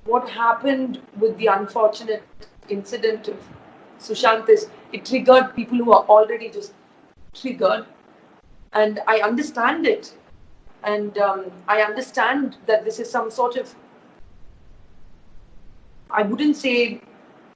what happened with the unfortunate incident of Sushant is it triggered people who are already just triggered, and I understand it, and I understand that this is some sort of, I wouldn't say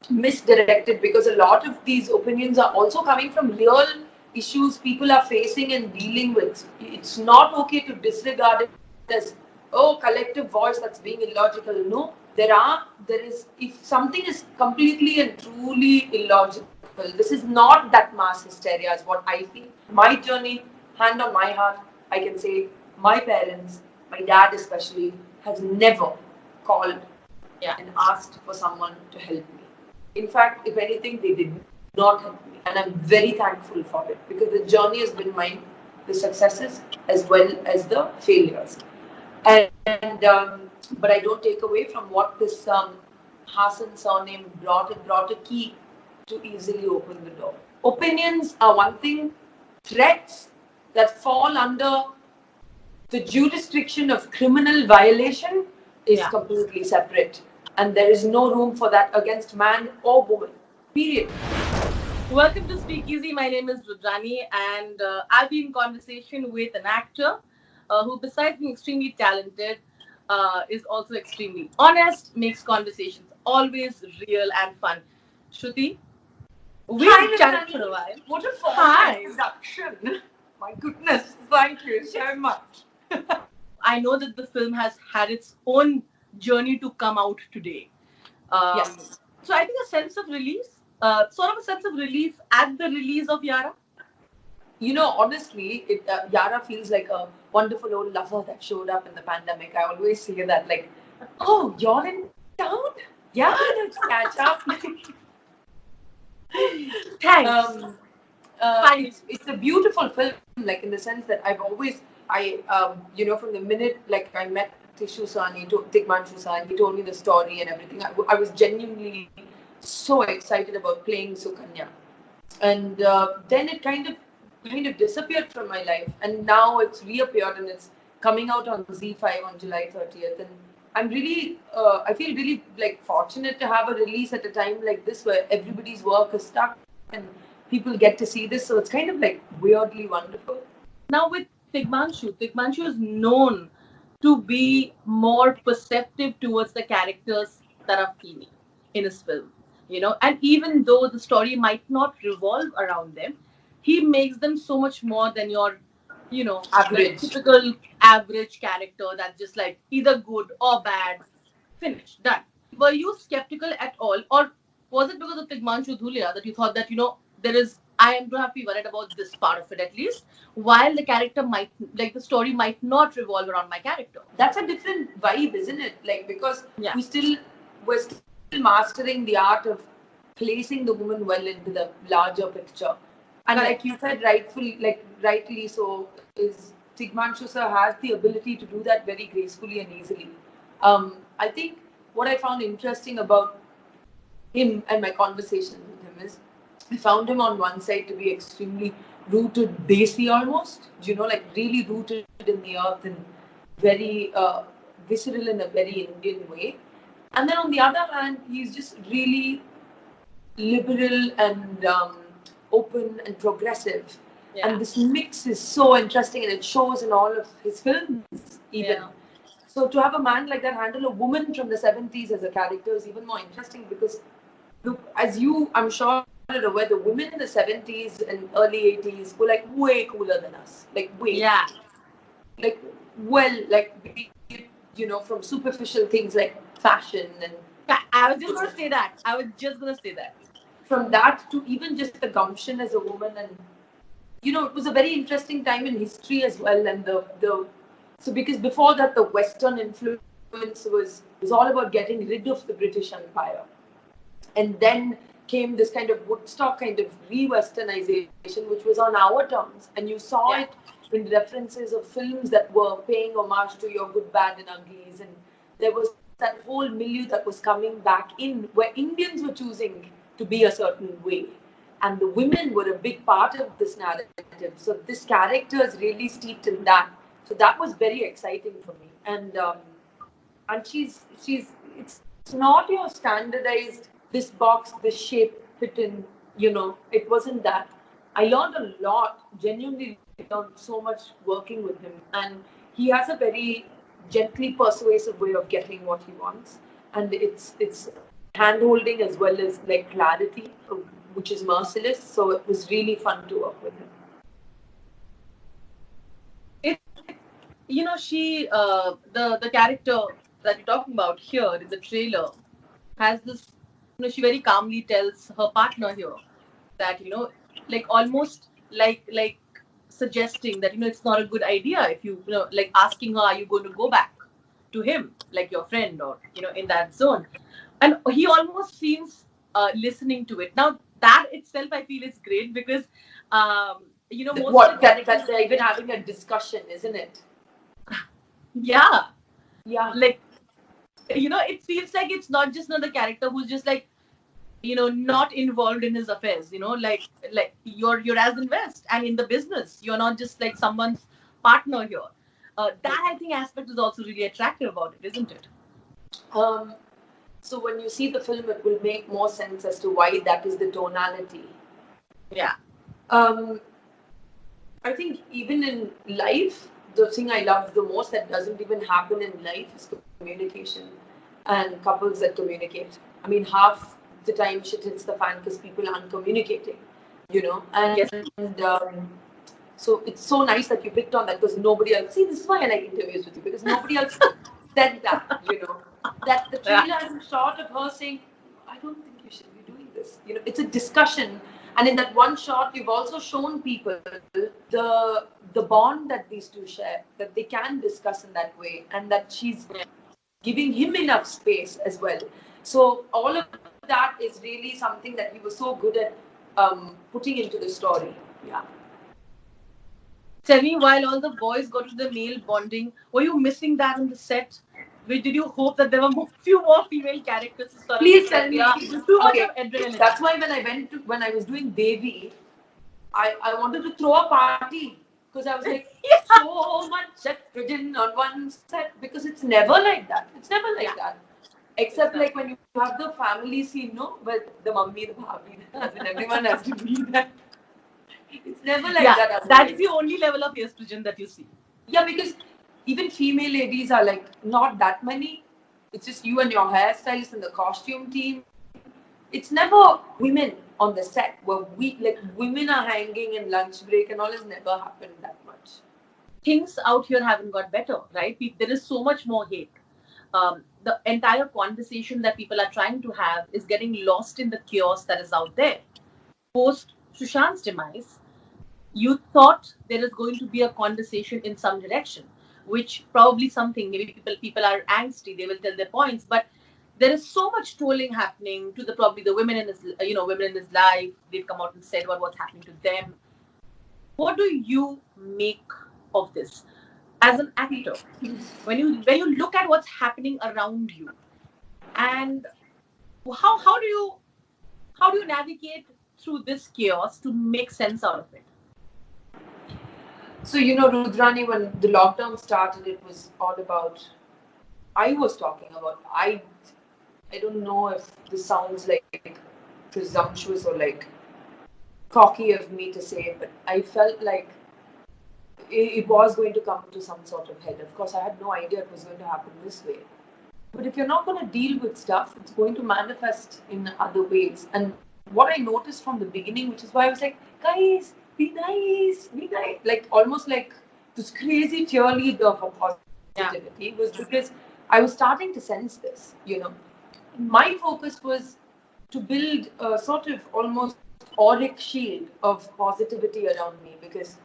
misdirected, because a lot of these opinions are also coming from real issues people are facing and dealing with. It's not okay to disregard it as, oh, collective voice that's being illogical. No, there is, if something is completely and truly illogical, this is not that mass hysteria, is what I feel. My journey, hand on my heart, I can say my parents, my dad especially, has never called and asked for someone to help me. In fact, if anything, they did not help me. And I'm very thankful for it, because the journey has been mine, the successes as well as the failures. And but I don't take away from what this Hassan surname brought. It brought a key to easily open the door. Opinions are one thing, threats that fall under the jurisdiction of criminal violation is completely separate. And there is no room for that against man or woman. Period. Welcome to Speakeasy. My name is Rudrani, and I'll be in conversation with an actor who, besides being extremely talented, is also extremely honest, makes conversations always real and fun. Shruti, we've Hi, chatted for Nandani. a while. What a formal Hi. introduction. My goodness. Thank you so much. I know that the film has had its own journey to come out today. Yes. So I think a sense of release, sort of a sense of relief at the release of Yara. Honestly, Yara feels like a wonderful old lover that showed up in the pandemic. I always say that, like, oh, you're in town? Yeah, let's catch up. Thanks. um, Fine. it's a beautiful film, like in the sense that from the minute like I met Tishu Sani, Tigmanshu Sani, he told me the story and everything. I was genuinely so excited about playing Sukanya, and then it kind of disappeared from my life, and now it's reappeared and it's coming out on Z5 on July 30th. And I feel really like fortunate to have a release at a time like this where everybody's work is stuck and people get to see this, so it's kind of like weirdly wonderful. Now with Tigmanshu is known to be more perceptive towards the characters that are female in his film. And even though the story might not revolve around them, he makes them so much more than your, very Average. typical average character that's just like either good or bad, finished, done. Were you skeptical at all, or was it because of Tigmanshu Dhulia that you thought that there is I am to have to be worried about this part of it at least, while the character might like the story might not revolve around my character? That's a different vibe, isn't it? Like, because Yeah. we're still mastering the art of placing the woman well into the larger picture. And Correct. like you said, rightly so, is Tigmanshu sir has the ability to do that very gracefully and easily. I think what I found interesting about him and my conversation with him is I found him on one side to be extremely rooted, desi almost, like really rooted in the earth and very visceral in a very Indian way. And then on the other hand, he's just really liberal and open and progressive. Yeah. And this mix is so interesting, and it shows in all of his films, even. Yeah. So to have a man like that handle a woman from the 70s as a character is even more interesting, because as you, I'm sure, are aware, the women in the 70s and early 80s were like way cooler than us. Like, way. Yeah. Like, well, like, be it, from superficial things like fashion and I was just gonna say that. I was just gonna say that. from that to even just the gumption as a woman. And it was a very interesting time in history as well. And the so because before that the Western influence was all about getting rid of the British Empire, and then came this kind of Woodstock kind of re-Westernization, which was on our terms, and you saw it Yeah. in references of films that were paying homage to your good, bad, and uglies, and there was that whole milieu that was coming back in, where Indians were choosing to be a certain way, and the women were a big part of this narrative. So this character is really steeped in that. So that was very exciting for me, and she's it's so not your standardized this box, this shape fit in, it wasn't that. I learned a lot, genuinely learned so much working with him. And he has a very gently persuasive way of getting what he wants. And it's hand holding as well as like clarity, which is merciless. So it was really fun to work with him. She the character that you're talking about here in the trailer has this, she very calmly tells her partner here that, like almost like suggesting that, it's not a good idea if like asking her, are you going to go back to him like your friend, or in that zone. And he almost seems listening to it. Now that itself I feel is great, because most of the What characters, that they're even having a discussion, isn't it? yeah, Yeah. like, it feels like it's not just another character who's just like, not involved in his affairs, like you're as invest and in the business, you're not just like someone's partner here. That I think aspect is also really attractive about it, isn't it? Um, so when you see the film, it will make more sense as to why that is the tonality. Yeah. Um, I think even in life, the thing I love the most that doesn't even happen in life is communication and couples that communicate. I mean, half the time shit hits the fan because people aren't communicating, Yes. and so it's so nice that you picked on that because nobody else. See, this is why I like interviews with you because nobody else said that. That the Yeah. trailer has a shot of her saying, I don't think you should be doing this. It's a discussion. And in that one shot, you've also shown people the bond that these two share, that they can discuss in that way, and that she's giving him enough space as well. So all of that is really something that he was so good at putting into the story. Yeah. Tell me, while all the boys got to the male bonding, were you missing that on the set? Did you hope that there were few more female characters to sort of Please just tell like, me. yeah, too much of Okay, adrenaline? that's why when I was doing Devi, I wanted to throw a party because I was like Yeah. so much estrogen on one set because it's never like that. It's never like Yeah. that. It's Except not. like when you have the family scene, no, with the mummy, the bhabhi, and everyone has to be there. It's never like Yeah, that that's otherwise. the only level of estrogen that you see. Yeah, because even female ladies are like not that many. It's just you and your hairstylist and the costume team. It's never women on the set where women are hanging in lunch break and all has never happened that much. Things out here haven't got better, right? There is so much more hate. The entire conversation that people are trying to have is getting lost in the chaos that is out there. Post Sushant's demise, you thought there is going to be a conversation in some direction, which probably something, maybe people are angsty, they will tell their points, but there is so much trolling happening to the probably the women in his women in his life. They've come out and said about what's happening to them. What do you make of this as an actor, when you look at what's happening around you, and how how do you navigate through this chaos to make sense out of it? So Rudrani, when the lockdown started, it was all about. I was talking about. I don't know if this sounds like presumptuous or like cocky of me to say, but I felt like it was going to come to some sort of head. Of course, I had no idea it was going to happen this way. But if you're not going to deal with stuff, it's going to manifest in other ways. And what I noticed from the beginning, which is why I was like, guys, be nice. Like almost like this crazy cheerleader for Yeah. positivity was because I was starting to sense this. My focus was to build a sort of almost auric shield of positivity around me because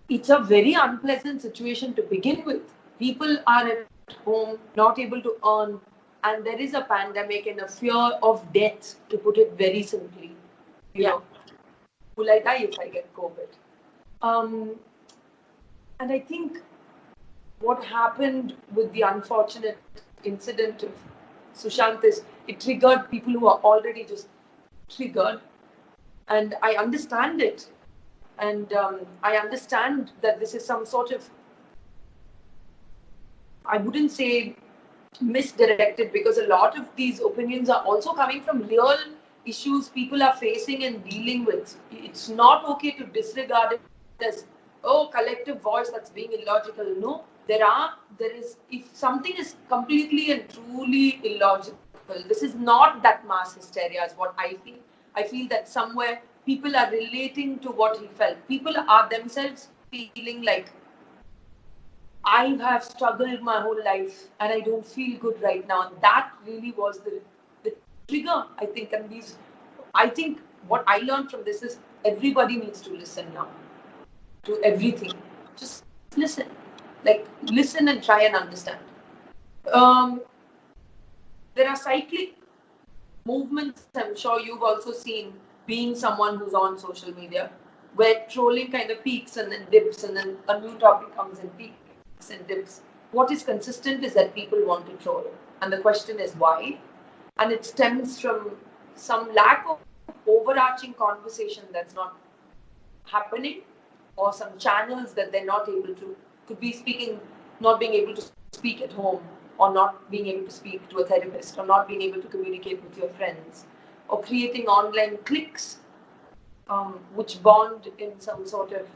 it's a very unpleasant situation to begin with. People are at home, not able to earn, and there is a pandemic and a fear of death, to put it very simply. You Yeah. know, will I die if I get COVID? Um, and I think what happened with the unfortunate incident of Sushant is it triggered people who are already just triggered, and I understand it. And I understand that this is some sort of, I wouldn't say misdirected because a lot of these opinions are also coming from real issues people are facing and dealing with. It's not okay to disregard it as, oh, collective voice that's being illogical. No, there is, if something is completely and truly illogical, this is not that mass hysteria is what I feel. I feel that somewhere people are relating to what he felt. People are themselves feeling like, I have struggled my whole life and I don't feel good right now. And that really was the trigger, I think. And I think what I learned from this is everybody needs to listen now to everything. Just listen. Like, listen and try and understand. Um, there are cyclic movements, I'm sure you've also seen, being someone who's on social media, where trolling kind of peaks and then dips, and then a new topic comes and peaks and dips. What is consistent is that people want to troll. And the question is why? And it stems from some lack of overarching conversation that's not happening, or some channels that they're not able to, could be speaking, not being able to speak at home, or not being able to speak to a therapist, or not being able to communicate with your friends, or creating online cliques, which bond in some sort of,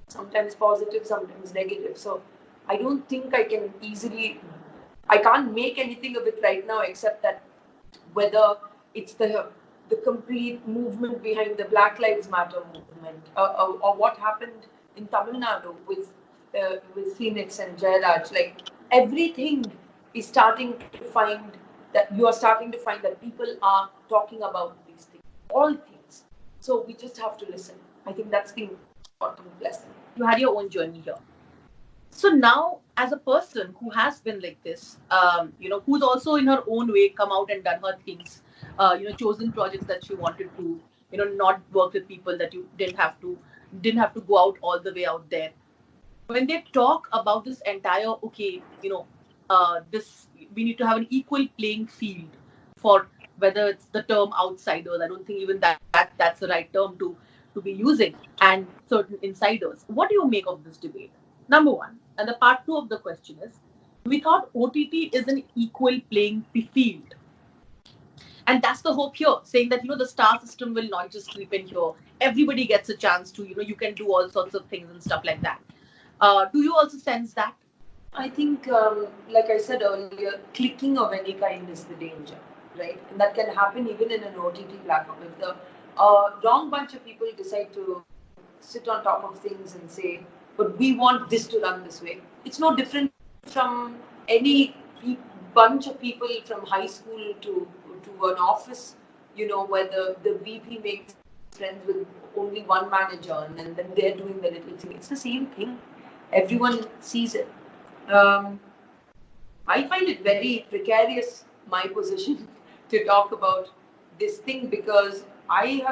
sometimes positive, sometimes negative. So I don't think I can easily, I can't make anything of it right now, except that whether it's the complete movement behind the Black Lives Matter movement, or what happened in Tamil Nadu with Phoenix and Jairaj, like everything is starting to find that you are starting to find that people are talking about these things, all things. So we just have to listen. I think that's the important lesson. You had your own journey here. So now, as a person who has been like this, who's also in her own way come out and done her things, chosen projects that she wanted to, not work with people that you didn't have to go out all the way out there. When they talk about this entire, okay, this, we need to have an equal playing field for, whether it's the term outsiders, I don't think even that's the right term to be using, and certain insiders. What do you make of this debate? Number one. And the part two of the question is, we thought OTT is an equal playing field, and that's the hope here, saying that the star system will not just creep in here. Everybody gets a chance to, you can do all sorts of things and stuff like that. Do you also sense that? I think, like I said earlier, clicking of any kind is the danger, right? And that can happen even in an OTT platform. If the wrong bunch of people decide to sit on top of things and say, but we want this to run this way, it's no different from any bunch of people from high school to an office, where the VP makes friends with only one manager, and then they're doing the little thing. It's the same thing. Everyone sees it. Um, I find it very precarious, my position, to talk about this thing, because I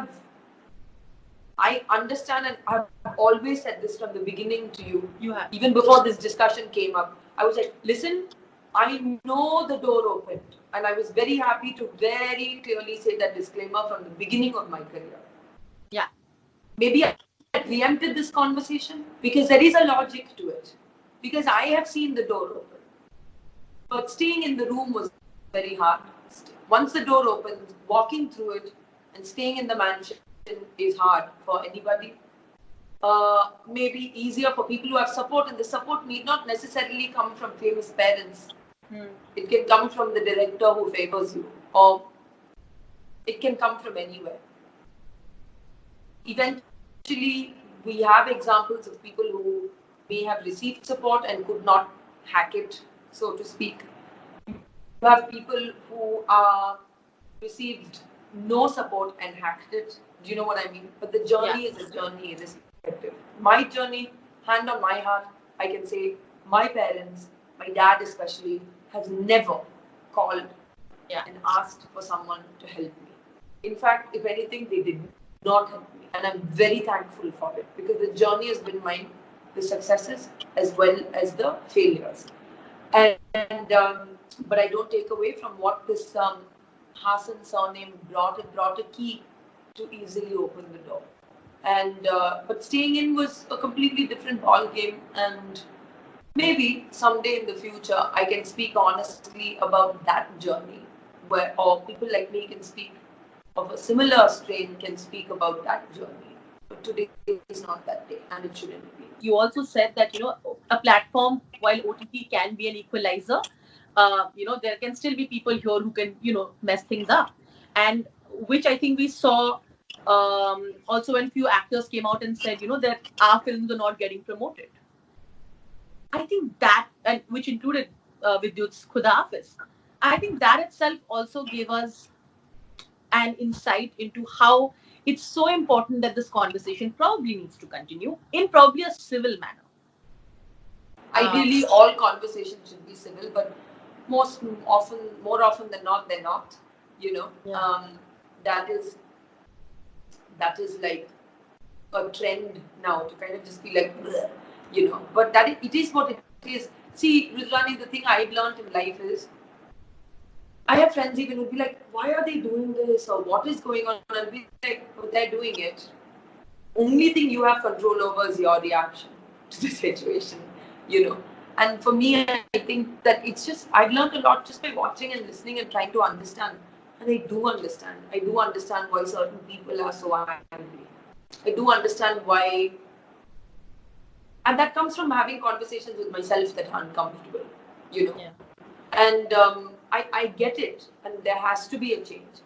understand, and I've always said this from the beginning to you. You have. Even before this discussion came up, I was like, listen, I know the door opened, and I was very happy to very clearly say that disclaimer from the beginning of my career. Yeah. Maybe I preempted this conversation because there is a logic to it. Because I have seen the door open. But staying in the room was very hard. Once the door opens, walking through it and staying in the mansion is hard for anybody. Maybe easier for people who have support, and the support need not necessarily come from famous parents. It can come from the director who favors you, or it can come from anywhere. Eventually, we have examples of people who may have received support and could not hack it, so to speak. You have people who received no support and hacked it. Do you know what I mean? But the journey is a journey, irrespective. My journey, hand on my heart, I can say my parents, my dad especially, has never called and asked for someone to help me. In fact, if anything, they did not help me. And I'm very thankful for it, because the journey has been mine, the successes as well as the failures. But I don't take away from what this Hassan surname brought. It brought a key to easily open the door. And but staying in was a completely different ball game, and maybe someday in the future I can speak honestly about that journey, where or people like me can speak of a similar strain can speak about that journey. But today is not that day, and it shouldn't be. You also said that, a platform, while OTT can be an equalizer, there can still be people here who can, mess things up. And which I think we saw, also when few actors came out and said, that our films are not getting promoted. I think that, and which included Vidyut's Khuda Hafiz. I think that itself also gave us an insight into how it's so important that this conversation probably needs to continue in probably a civil manner. Ideally, all conversations should be civil, but most often, more often than not, they're not. You know, Yeah. that is that is like a trend now to kind of just be like, "Bleh," But that it is what it is. See, Rizwani, the thing I've learned in life is I have friends even who'd be like, why are they doing this or what is going on? I'll be like, oh, they're doing it. Only thing you have control over is your reaction to the situation, you know. And for me, I think that it's just, I've learned a lot just by watching and listening and trying to understand. And I do understand. I do understand why certain people are so angry. I do understand why, and that comes from having conversations with myself that are uncomfortable, you know. Yeah. And I get it, and there has to be a change.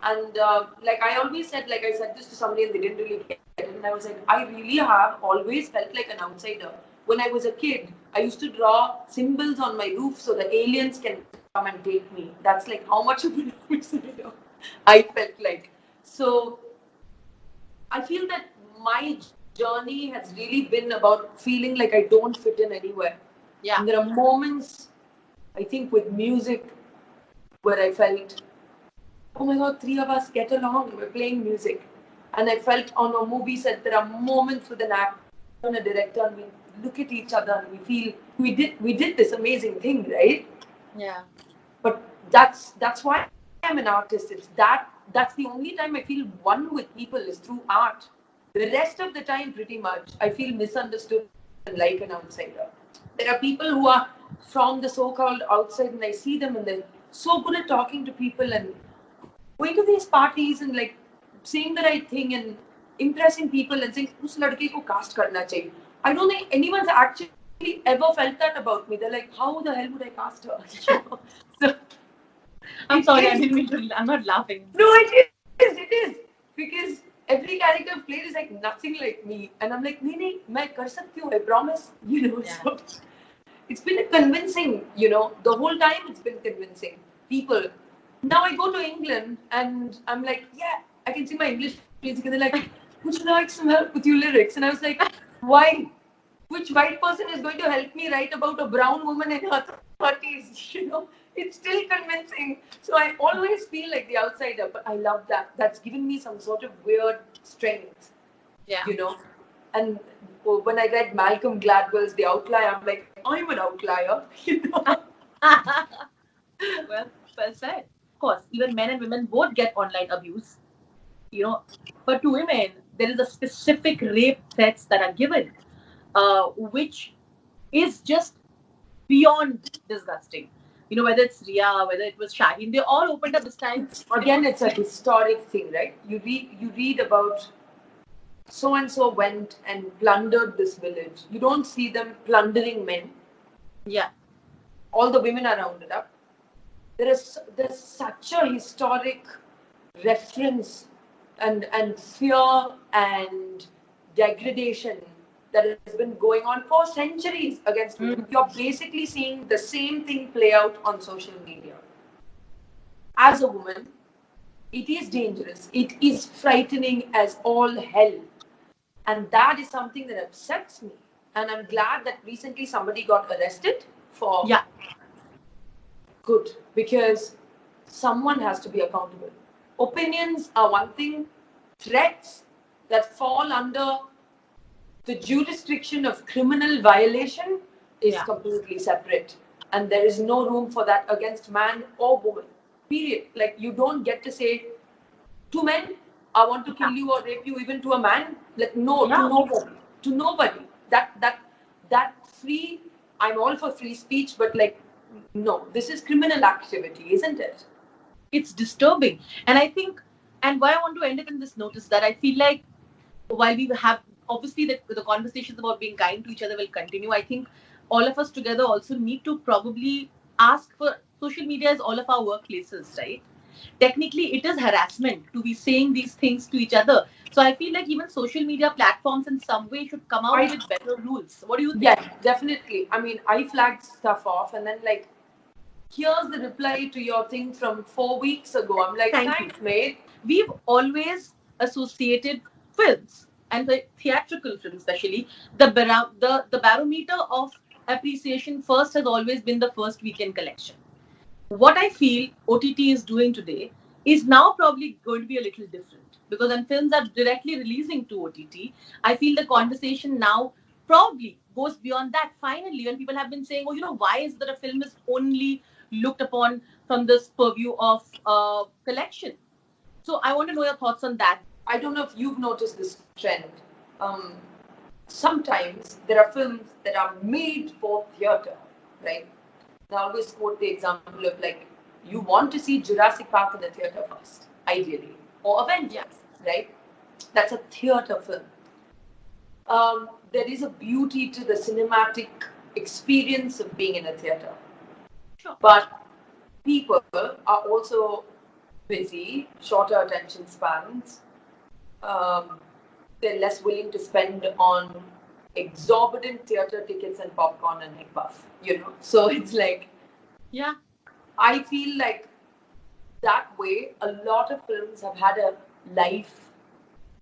And like I always said, like I said this to somebody and they didn't really get it, and I was like, I really have always felt like an outsider. When I was a kid, I used to draw symbols on my roof so the aliens can come and take me. That's like how much of an outsider I felt like. So I feel that my journey has really been about feeling like I don't fit in anywhere. And Yeah. there are moments, I think, with music where I felt, oh my god, three of us get along, we're playing music. And I felt on a movie set, there are moments with an actor and a director, and we look at each other and we feel we did this amazing thing, right? Yeah. But that's why I'm an artist. That's the only time I feel one with people is through art. The rest of the time, pretty much, I feel misunderstood and like an outsider. There are people who are from the so-called outside, and I see them and they're so good at talking to people and going to these parties and like saying the right thing and impressing people and saying उस लड़के को cast करना चाहिए. I don't think anyone's actually ever felt that about me. They're like, how the hell would I cast her? So it I'm is. sorry, I didn't mean to. I'm not laughing. No, it is because every character I've played is like nothing like me, and I'm like, नहीं नहीं मैं कर सकती हूँ, I promise, Yeah. So it's been a convincing, the whole time it's been convincing people. Now I go to England and I'm like, yeah, I can see my English friends and they're like, would you like some help with your lyrics? And I was like, why? Which white person is going to help me write about a brown woman in her 30s? It's still convincing. So I always feel like the outsider, but I love that. That's given me some sort of weird strength, Yeah. you know. And when I read Malcolm Gladwell's The Outlier, I'm like, I'm an outlier. Well, well said. Of course, even men and women both get online abuse, you know. But to women, there is a specific rape threats that are given, which is just beyond disgusting. Whether it's Ria, whether it was Shaheen, they all opened up this time. They Again, put it's a historic thing, right? You read about so and so went and plundered this village. You don't see them plundering men. yeah, All the women are rounded up. There's such a historic reference and fear and degradation that has been going on for centuries against women. mm, You're basically seeing the same thing play out on social media. As a woman, it is dangerous. It is frightening as all hell. And that is something that upsets me. And I'm glad that recently somebody got arrested for yeah, good, because someone has to be accountable. Opinions are one thing, threats that fall under the jurisdiction of criminal violation is yeah, completely separate. And there is no room for that against man or woman. Period. Like, you don't get to say to men, I want to kill yeah, you or rape you, even to a man. Like, no, to yeah. nobody. To nobody. That free I'm all for free speech, but like, no, this is criminal activity, isn't it? It's disturbing. And I think, and why I want to end it in this note is that I feel like while we have obviously the conversations about being kind to each other will continue, I think all of us together also need to probably ask for social media as all of our workplaces, right? Technically, it is harassment to be saying these things to each other. So I feel like even social media platforms in some way should come out I with better rules. What do you think? Yeah, definitely. I mean, I flagged stuff off, and then like, here's the reply to your thing from 4 weeks ago. I'm like, Thank you. thanks, mate. We've always associated films and the theatrical films, especially the barometer of appreciation first has always been the first weekend collection. What I feel OTT is doing today is now probably going to be a little different because when films are directly releasing to OTT, I feel the conversation now probably goes beyond that. Finally, when people have been saying, "Oh, why is that a film is only looked upon from this purview of collection?" So I want to know your thoughts on that. I don't know if you've noticed this trend. Um, Sometimes there are films that are made for theatre, right? I always quote the example of like, you want to see Jurassic Park in the theatre first, ideally, or Yeah, Avengers, right? That's a theatre film. There is a beauty to the cinematic experience of being in a theatre. sure. But people are also busy, shorter attention spans. Um, they're less willing to spend on exorbitant theatre tickets and popcorn and egg puff. So it's like, Yeah, I feel like that way, a lot of films have had a life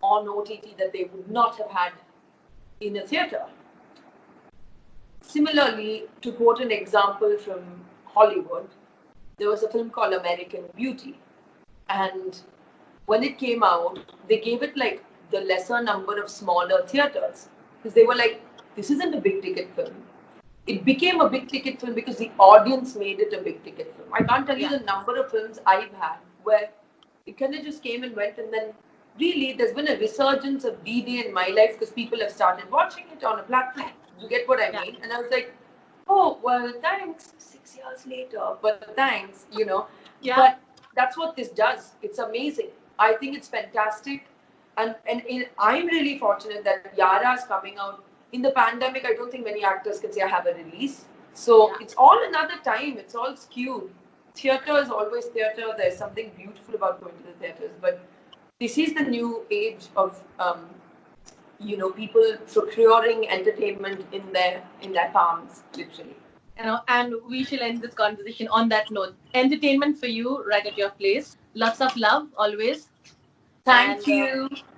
on OTT that they would not have had in a theatre. Similarly, to quote an example from Hollywood, there was a film called American Beauty. And when it came out, they gave it like the lesser number of smaller theaters because they were like, this isn't a big ticket film. It became a big ticket film because the audience made it a big ticket film. I can't tell you yeah, the number of films I've had where it kind of just came and went, and then really there's been a resurgence of D-Day in my life because people have started watching it on a platform. You get what I yeah, mean? And I was like, oh, well, thanks, 6 years later, but thanks. yeah. But that's what this does. It's amazing. I think it's fantastic. And I'm really fortunate that Yara is coming out. In the pandemic, I don't think many actors can say I have a release. So Yeah. it's all another time. It's all skewed. Theatre is always theatre. There's something beautiful about going to the theatres. But this is the new age of people procuring entertainment in their palms, literally. And we shall end this conversation on that note. Entertainment for you, right at your place. Lots of love always. Thank And you.